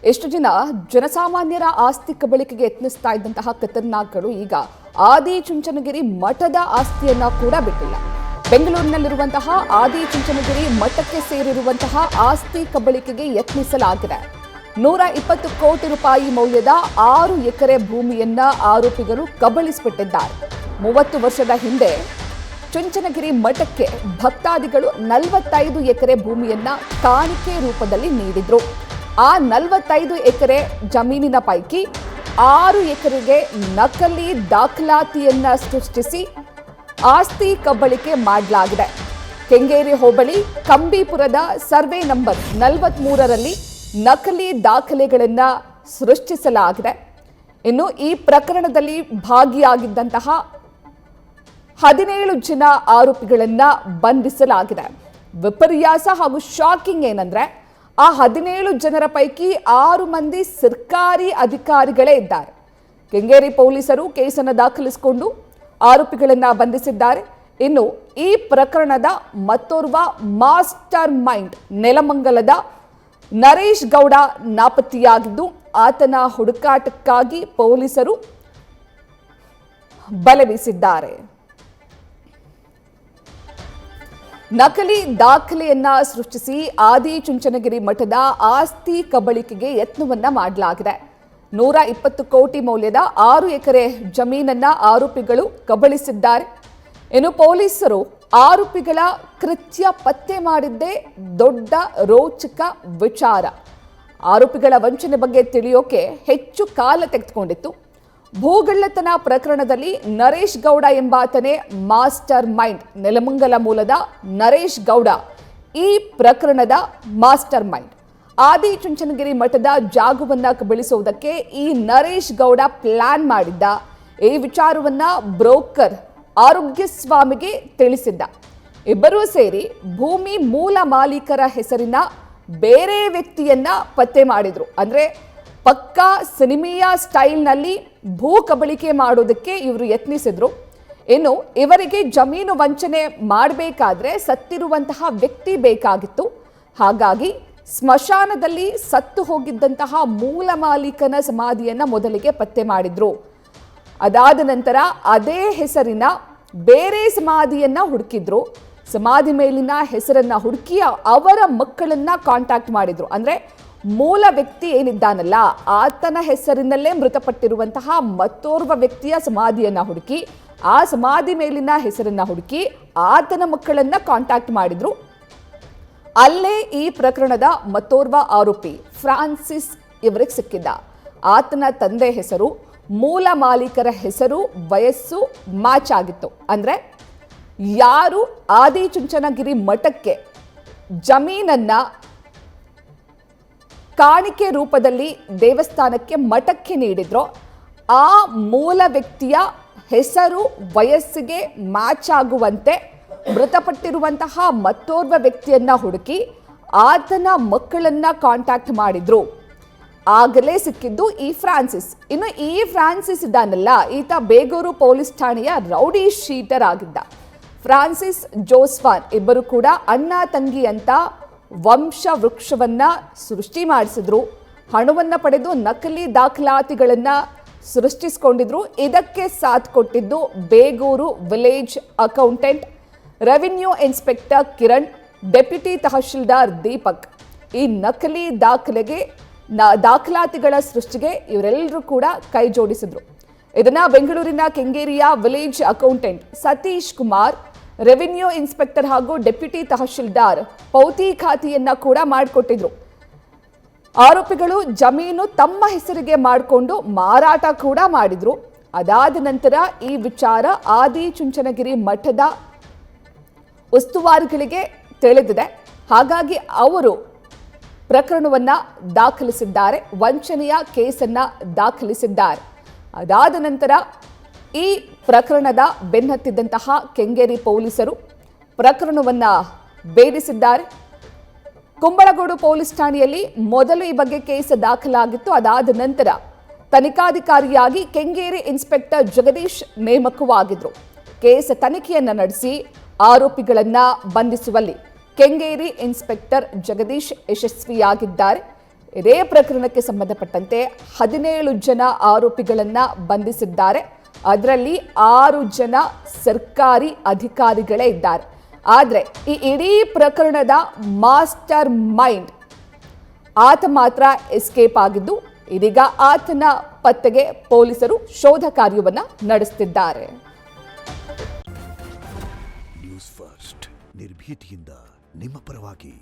ಎಷ್ಟು ಜನಸಾಮಾನ್ಯರ ಆಸ್ತಿ ಕಬಳಿಕೆಗೆ ಯತ್ನಿಸ್ತಾ ಇದ್ದಂತಹ ಖತರ್ನಾಕ್ಗಳು ಈಗ ಆದಿಚುಂಚನಗಿರಿ ಮಠದ ಆಸ್ತಿಯನ್ನ ಕೂಡ ಬಿಟ್ಟಿಲ್ಲ. ಬೆಂಗಳೂರಿನಲ್ಲಿರುವಂತಹ ಆದಿಚುಂಚನಗಿರಿ ಮಠಕ್ಕೆ ಸೇರಿರುವಂತಹ ಆಸ್ತಿ ಕಬಳಿಕೆಗೆ ಯತ್ನಿಸಲಾಗಿದೆ. 120 ಕೋಟಿ ರೂಪಾಯಿ ಮೌಲ್ಯದ 6 ಎಕರೆ ಭೂಮಿಯನ್ನ ಆರೋಪಿಗಳು ಕಬಳಿಸಿಬಿಟ್ಟಿದ್ದಾರೆ. 30 ವರ್ಷದ ಹಿಂದೆ ಚುಂಚನಗಿರಿ ಮಠಕ್ಕೆ ಭಕ್ತಾದಿಗಳು 45 ಎಕರೆ ಭೂಮಿಯನ್ನ ಕಾಣಿಕೆ ರೂಪದಲ್ಲಿ ನೀಡಿದ್ರು. ಆ 45 ಎಕರೆ ಜಮೀನಿನ ಪೈಕಿ 6 ಎಕರೆಗೆ ನಕಲಿ ದಾಖಲಾತಿಯನ್ನ ಸೃಷ್ಟಿಸಿ ಆಸ್ತಿ ಕಬಳಿಕೆ ಮಾಡಲಾಗಿದೆ. ಕೆಂಗೇರಿ ಹೋಬಳಿ ಕಂಬಿಪುರದ ಸರ್ವೆ ನಂಬರ್ 43ರಲ್ಲಿ ನಕಲಿ ದಾಖಲೆಗಳನ್ನ ಸೃಷ್ಟಿಸಲಾಗಿದೆ. ಇನ್ನು ಈ ಪ್ರಕರಣದಲ್ಲಿ ಭಾಗಿಯಾಗಿದ್ದಂತಹ 17 ಜನ ಆರೋಪಿಗಳನ್ನ ಬಂಧಿಸಲಾಗಿದೆ. ವಿಪರ್ಯಾಸ ಹಾಗೂ ಶಾಕಿಂಗ್ ಏನಂದ್ರೆ ಆ 17 ಜನರ ಪೈಕಿ 6 ಮಂದಿ ಸರ್ಕಾರಿ ಅಧಿಕಾರಿಗಳೇ ಇದ್ದಾರೆ. ಕೆಂಗೇರಿ ಪೊಲೀಸರು ಕೇಸನ್ನು ದಾಖಲಿಸಿಕೊಂಡು ಆರೋಪಿಗಳನ್ನ ಬಂಧಿಸಿದ್ದಾರೆ. ಇನ್ನು ಈ ಪ್ರಕರಣದ ಮತ್ತೋರ್ವ ಮಾಸ್ಟರ್ ಮೈಂಡ್ ನೆಲಮಂಗಲದ ನರೇಶ್ ಗೌಡ ನಾಪತ್ತೆಯಾಗಿದ್ದು ಆತನ ಹುಡುಕಾಟಕ್ಕಾಗಿ ಪೊಲೀಸರು ಬಲೆ ಬೀಸಿದ್ದಾರೆ. ನಕಲಿ ದಾಖಲೆಯನ್ನ ಸೃಷ್ಟಿಸಿ ಆದಿಚುಂಚನಗಿರಿ ಮಠದ ಆಸ್ತಿ ಕಬಳಿಕೆಗೆ ಯತ್ನವನ್ನ ಮಾಡಲಾಗಿದೆ. 120 ಕೋಟಿ ಮೌಲ್ಯದ 6 ಎಕರೆ ಜಮೀನನ್ನ ಆರೋಪಿಗಳು ಕಬಳಿಸಿದ್ದಾರೆ. ಇನ್ನು ಪೊಲೀಸರು ಆರೋಪಿಗಳ ಕೃತ್ಯ ಪತ್ತೆ ಮಾಡಿದ್ದೇ ದೊಡ್ಡ ರೋಚಕ ವಿಚಾರ. ಆರೋಪಿಗಳ ವಂಚನೆ ಬಗ್ಗೆ ತಿಳಿಯೋಕೆ ಹೆಚ್ಚು ಕಾಲ ತೆಗೆದುಕೊಂಡಿತ್ತು. ಭೂಗಳ್ಳತನ ಪ್ರಕರಣದಲ್ಲಿ ನರೇಶ್ ಗೌಡ ಎಂಬಾತನೇ ಮಾಸ್ಟರ್ ಮೈಂಡ್. ನೆಲಮಂಗಲ ಮೂಲದ ನರೇಶ್ ಗೌಡ ಈ ಪ್ರಕರಣದ ಮಾಸ್ಟರ್ ಮೈಂಡ್. ಆದಿಚುಂಚನಗಿರಿ ಮಠದ ಜಾಗವನ್ನ ಕಬಳಿಸುವುದಕ್ಕೆ ಈ ನರೇಶ್ ಗೌಡ ಪ್ಲಾನ್ ಮಾಡಿದ್ದ. ಈ ವಿಚಾರವನ್ನ ಬ್ರೋಕರ್ ಆರೋಗ್ಯ ಸ್ವಾಮಿಗೆ ತಿಳಿಸಿದ್ದ. ಇಬ್ಬರೂ ಸೇರಿ ಭೂಮಿ ಮೂಲ ಮಾಲೀಕರ ಹೆಸರಿನ ಬೇರೆ ವ್ಯಕ್ತಿಯನ್ನ ಪತ್ತೆ ಮಾಡಿದ್ರು. ಅಂದ್ರೆ ಪಕ್ಕಾ ಸಿನಿಮೀಯ ಸ್ಟೈಲ್ನಲ್ಲಿ ಭೂ ಕಬಳಿಕೆ ಮಾಡೋದಕ್ಕೆ ಇವರು ಯತ್ನಿಸಿದ್ರು. ಇನ್ನು ಇವರಿಗೆ ಜಮೀನು ವಂಚನೆ ಮಾಡಬೇಕಾದ್ರೆ ಸತ್ತಿರುವಂತಹ ವ್ಯಕ್ತಿ ಬೇಕಾಗಿತ್ತು. ಹಾಗಾಗಿ ಸ್ಮಶಾನದಲ್ಲಿ ಸತ್ತು ಹೋಗಿದ್ದಂತಹ ಮೂಲ ಮಾಲೀಕನ ಸಮಾಧಿಯನ್ನ ಮೊದಲಿಗೆ ಪತ್ತೆ ಮಾಡಿದ್ರು. ಅದಾದ ನಂತರ ಅದೇ ಹೆಸರಿನ ಬೇರೆ ಸಮಾಧಿಯನ್ನ ಹುಡುಕಿದ್ರು. ಸಮಾಧಿ ಮೇಲಿನ ಹೆಸರನ್ನ ಹುಡುಕಿ ಅವರ ಮಕ್ಕಳನ್ನ ಕಾಂಟ್ಯಾಕ್ಟ್ ಮಾಡಿದ್ರು. ಅಂದ್ರೆ ಮೂಲ ವ್ಯಕ್ತಿ ಏನಿದ್ದಾನಲ್ಲ ಆತನ ಹೆಸರಿನಲ್ಲೇ ಮೃತಪಟ್ಟಿರುವಂತಹ ಮತ್ತೋರ್ವ ವ್ಯಕ್ತಿಯ ಸಮಾಧಿಯನ್ನ ಹುಡುಕಿ ಆ ಸಮಾಧಿ ಮೇಲಿನ ಹೆಸರನ್ನ ಹುಡುಕಿ ಆತನ ಮಕ್ಕಳನ್ನ ಕಾಂಟ್ಯಾಕ್ಟ್ ಮಾಡಿದ್ರು. ಅಲ್ಲೇ ಈ ಪ್ರಕರಣದ ಮತ್ತೋರ್ವ ಆರೋಪಿ ಫ್ರಾನ್ಸಿಸ್ ಇವರಿಗೆ ಸಿಕ್ಕಿದ್ದ. ಆತನ ತಂದೆ ಹೆಸರು, ಮೂಲ ಮಾಲೀಕರ ಹೆಸರು, ವಯಸ್ಸು ಮ್ಯಾಚ್ ಆಗಿತ್ತು. ಅಂದ್ರೆ ಯಾರು ಆದಿಚುಂಚನಗಿರಿ ಮಠಕ್ಕೆ ಜಮೀನನ್ನ ಕಾಣಿಕೆ ರೂಪದಲ್ಲಿ ದೇವಸ್ಥಾನಕ್ಕೆ ಮಠಕ್ಕೆ ನೀಡಿದ್ರೋ ಆ ಮೂಲ ವ್ಯಕ್ತಿಯ ಹೆಸರು ವಯಸ್ಸಿಗೆ ಮ್ಯಾಚ್ ಆಗುವಂತೆ ಮೃತಪಟ್ಟಿರುವಂತಹ ಮತ್ತೋರ್ವ ವ್ಯಕ್ತಿಯನ್ನ ಹುಡುಕಿ ಆತನ ಮಕ್ಕಳನ್ನ ಕಾಂಟ್ಯಾಕ್ಟ್ ಮಾಡಿದ್ರು. ಆಗಲೇ ಸಿಕ್ಕಿದ್ದು ಈ ಫ್ರಾನ್ಸಿಸ್. ಇನ್ನು ಈ ಫ್ರಾನ್ಸಿಸ್ ಇದ್ದಾನಲ್ಲ ಈತ ಬೇಗೂರು ಪೊಲೀಸ್ ಠಾಣೆಯ ರೌಡಿ ಶೀಟರ್ ಆಗಿದ್ದ. ಫ್ರಾನ್ಸಿಸ್ ಜೋಸ್ವಾನ್ ಇಬ್ಬರು ಕೂಡ ಅಣ್ಣ ತಂಗಿ ಅಂತ ವಂಶ ವೃಕ್ಷವನ್ನ ಸೃಷ್ಟಿ ಮಾಡಿಸಿದ್ರು. ಹಣವನ್ನ ಪಡೆದು ನಕಲಿ ದಾಖಲಾತಿಗಳನ್ನ ಸೃಷ್ಟಿಸಿಕೊಂಡಿದ್ರು. ಇದಕ್ಕೆ ಸಾಥ್ ಕೊಟ್ಟಿದ್ದು Begur village accountant, revenue inspector Kiran, deputy tahsildar Deepak. ಈ ನಕಲಿ ದಾಖಲಾತಿಗಳ ಸೃಷ್ಟಿಗೆ ಇವರೆಲ್ಲರೂ ಕೂಡ ಕೈ ಜೋಡಿಸಿದ್ರು. ಇದನ್ನ ಬೆಂಗಳೂರಿನ ಕೆಂಗೇರಿಯ village accountant Satish Kumar, revenue inspector ಹಾಗೂ ಡೆಪ್ಯೂಟಿ ತಹಶೀಲ್ದಾರ್ ಪೌತಿ ಖಾತೆಯನ್ನ ಕೂಡ ಮಾಡಿಕೊಟ್ಟಿದ್ರು. ಆರೋಪಿಗಳು ಜಮೀನು ತಮ್ಮ ಹೆಸರಿಗೆ ಮಾಡಿಕೊಂಡು ಮಾರಾಟ ಕೂಡ ಮಾಡಿದ್ರು. ಅದಾದ ನಂತರ ಈ ವಿಚಾರ ಆದಿಚುಂಚನಗಿರಿ ಮಠದ ಉಸ್ತುವಾರಿಗಳಿಗೆ ತಿಳಿದಿದೆ. ಹಾಗಾಗಿ ಅವರು ಪ್ರಕರಣವನ್ನ ದಾಖಲಿಸಿದ್ದಾರೆ, ವಂಚನೆಯ ಕೇಸನ್ನ ದಾಖಲಿಸಿದ್ದಾರೆ. ಅದಾದ ನಂತರ ಈ ಪ್ರಕರಣದ ಬೆನ್ನತ್ತಿದ್ದಂತಹ ಕೆಂಗೇರಿ ಪೊಲೀಸರು ಪ್ರಕರಣವನ್ನ ಭೇದಿಸಿದ್ದಾರೆ. ಕುಂಬಳಗೋಡು ಪೊಲೀಸ್ ಠಾಣೆಯಲ್ಲಿ ಮೊದಲು ಈ ಬಗ್ಗೆ ಕೇಸ್ ದಾಖಲಾಗಿತ್ತು. ಅದಾದ ನಂತರ ತನಿಖಾಧಿಕಾರಿಯಾಗಿ ಕೆಂಗೇರಿ ಇನ್ಸ್ಪೆಕ್ಟರ್ ಜಗದೀಶ್ ನೇಮಕವಾಗಿದ್ರು. ಕೇಸ್ ತನಿಖೆಯನ್ನ ನಡೆಸಿ ಆರೋಪಿಗಳನ್ನ ಬಂಧಿಸುವಲ್ಲಿ ಕೆಂಗೇರಿ ಇನ್ಸ್ಪೆಕ್ಟರ್ ಜಗದೀಶ್ ಯಶಸ್ವಿಯಾಗಿದ್ದಾರೆ. ಇದೇ ಪ್ರಕರಣಕ್ಕೆ ಸಂಬಂಧಪಟ್ಟಂತೆ 17 ಜನ ಆರೋಪಿಗಳನ್ನು ಬಂಧಿಸಿದ್ದಾರೆ. ಅದರಲ್ಲಿ 6 ಜನ ಸರ್ಕಾರಿ ಅಧಿಕಾರಿಗಳೇ ಇದ್ದಾರೆ. ಆದರೆ ಈ ಇಡೀ ಪ್ರಕರಣದ ಮಾಸ್ಟರ್ ಮೈಂಡ್ ಆತ ಮಾತ್ರ ಎಸ್ಕೇಪ್ ಆಗಿದ್ದು, ಇದೀಗ ಆತನ ಪತ್ತೆಗೆ ಪೊಲೀಸರು ಶೋಧ ಕಾರ್ಯವನ್ನು ನಡೆಸುತ್ತಿದ್ದಾರೆ. ನ್ಯೂಸ್ ಫಸ್ಟ್ ನಿರ್ಭೀತಿಯಿಂದ ನಿಮ್ಮ ಪರವಾಗಿ.